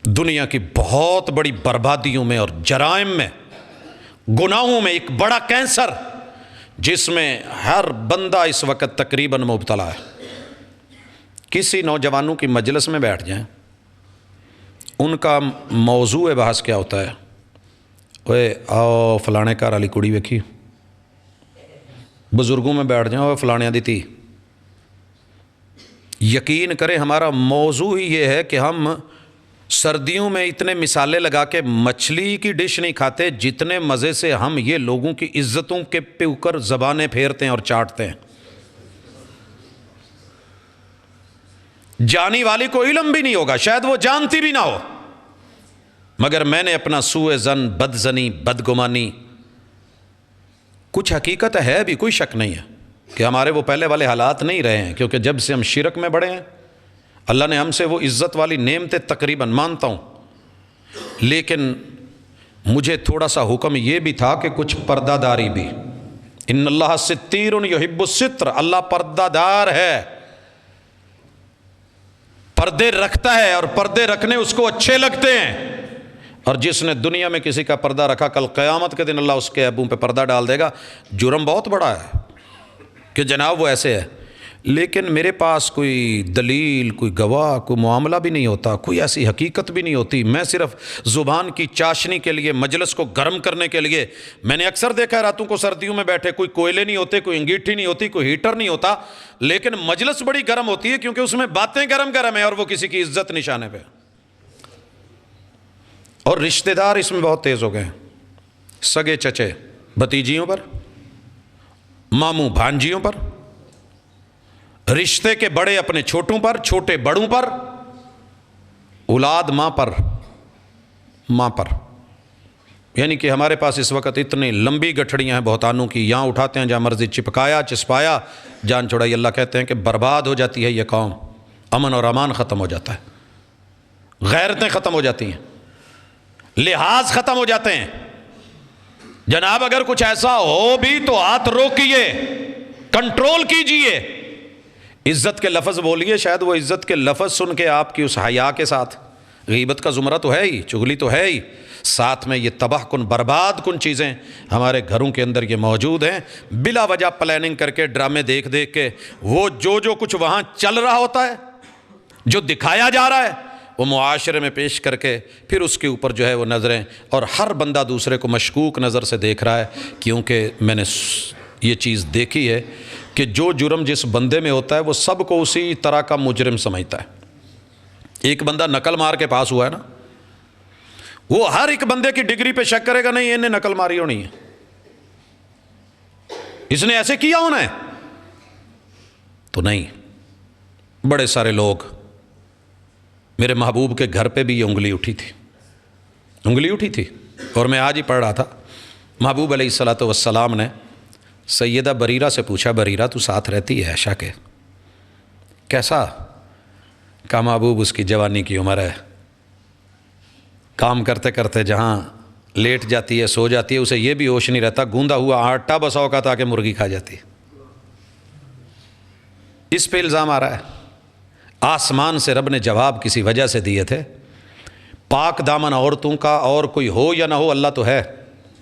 دنیا کی بہت بڑی بربادیوں میں اور جرائم میں، گناہوں میں ایک بڑا کینسر جس میں ہر بندہ اس وقت تقریباً مبتلا ہے۔ کسی نوجوانوں کی مجلس میں بیٹھ جائیں، ان کا موضوع بحث کیا ہوتا ہے؟ اوے آؤ فلانے گھر والی کڑی ویکھی۔ بزرگوں میں بیٹھ جائیں، اوے فلانے دی تھی۔ یقین کریں ہمارا موضوع ہی یہ ہے کہ ہم سردیوں میں اتنے مثالیں لگا کے مچھلی کی ڈش نہیں کھاتے جتنے مزے سے ہم یہ لوگوں کی عزتوں کے اوپر زبانیں پھیرتے ہیں اور چاٹتے ہیں۔ جانی والی کو علم بھی نہیں ہوگا، شاید وہ جانتی بھی نہ ہو، مگر میں نے اپنا سوء ظن، بدظنی، بدگمانی، کچھ حقیقت ہے بھی، کوئی شک نہیں ہے کہ ہمارے وہ پہلے والے حالات نہیں رہے ہیں، کیونکہ جب سے ہم شرک میں بڑھے ہیں اللہ نے ہم سے وہ عزت والی نعمتیں تقریباً مانتا ہوں، لیکن مجھے تھوڑا سا حکم یہ بھی تھا کہ کچھ پردہ داری بھی۔ ان اللہ ستیر یحب الستر، اللہ پردہ دار ہے، پردے رکھتا ہے، اور پردے رکھنے اس کو اچھے لگتے ہیں۔ اور جس نے دنیا میں کسی کا پردہ رکھا، کل قیامت کے دن اللہ اس کے عیبوں پہ پردہ ڈال دے گا۔ جرم بہت بڑا ہے کہ جناب وہ ایسے ہے، لیکن میرے پاس کوئی دلیل، کوئی گواہ، کوئی معاملہ بھی نہیں ہوتا، کوئی ایسی حقیقت بھی نہیں ہوتی۔ میں صرف زبان کی چاشنی کے لیے، مجلس کو گرم کرنے کے لیے، میں نے اکثر دیکھا ہے راتوں کو سردیوں میں بیٹھے، کوئی کوئلے نہیں ہوتے، کوئی انگیٹھی نہیں ہوتی، کوئی ہیٹر نہیں ہوتا، لیکن مجلس بڑی گرم ہوتی ہے کیونکہ اس میں باتیں گرم گرم ہیں اور وہ کسی کی عزت نشانے پہ۔ اور رشتہ دار اس میں بہت تیز ہو گئے ہیں، سگے چچے بھتیجیوں پر، ماموں بھانجیوں پر، رشتے کے بڑے اپنے چھوٹوں پر، چھوٹے بڑوں پر، اولاد ماں پر، ماں پر۔ یعنی کہ ہمارے پاس اس وقت اتنی لمبی گٹھڑیاں ہیں بہتانوں کی، یہاں اٹھاتے ہیں جہاں مرضی، چپکایا چسپایا جان چھڑائی۔ اللہ کہتے ہیں کہ برباد ہو جاتی ہے یہ قوم، امن اور امان ختم ہو جاتا ہے، غیرتیں ختم ہو جاتی ہیں، لحاظ ختم ہو جاتے ہیں۔ جناب اگر کچھ ایسا ہو بھی تو ہاتھ روکیے، کنٹرول کیجئے، عزت کے لفظ بولیے، شاید وہ عزت کے لفظ سن کے آپ کی اس حیا کے ساتھ، غیبت کا زمرہ تو ہے ہی، چغلی تو ہے ہی، ساتھ میں یہ تباہ کن برباد کن چیزیں ہمارے گھروں کے اندر یہ موجود ہیں، بلا وجہ پلاننگ کر کے، ڈرامے دیکھ دیکھ کے، وہ جو کچھ وہاں چل رہا ہوتا ہے، جو دکھایا جا رہا ہے، وہ معاشرے میں پیش کر کے پھر اس کے اوپر جو ہے وہ نظریں، اور ہر بندہ دوسرے کو مشکوک نظر سے دیکھ رہا ہے، کیونکہ میں نے یہ چیز دیکھی ہے کہ جو جرم جس بندے میں ہوتا ہے وہ سب کو اسی طرح کا مجرم سمجھتا ہے۔ ایک بندہ نقل مار کے پاس ہوا ہے نا، وہ ہر ایک بندے کی ڈگری پہ شک کرے گا، نہیں انہیں نقل ماری ہونی ہے، اس نے ایسے کیا ہونا ہے، تو نہیں۔ بڑے سارے لوگ، میرے محبوب کے گھر پہ بھی یہ انگلی اٹھی تھی، اور میں آج ہی پڑھ رہا تھا، محبوب علیہ السلام نے سیدہ بریرہ سے پوچھا، بریرہ تو ساتھ رہتی ہے عائشہ کے، کیسا؟ کہا محبوب اس کی جوانی کی عمر ہے، کام کرتے کرتے جہاں لیٹ جاتی ہے، سو جاتی ہے، اسے یہ بھی ہوش نہیں رہتا، گوندا ہوا آٹا بسا اوقات آ کے مرغی کھا جاتی ہے۔ اس پہ الزام آ رہا ہے۔ آسمان سے رب نے جواب کسی وجہ سے دیے تھے، پاک دامن عورتوں کا اور کوئی ہو یا نہ ہو، اللہ تو ہے۔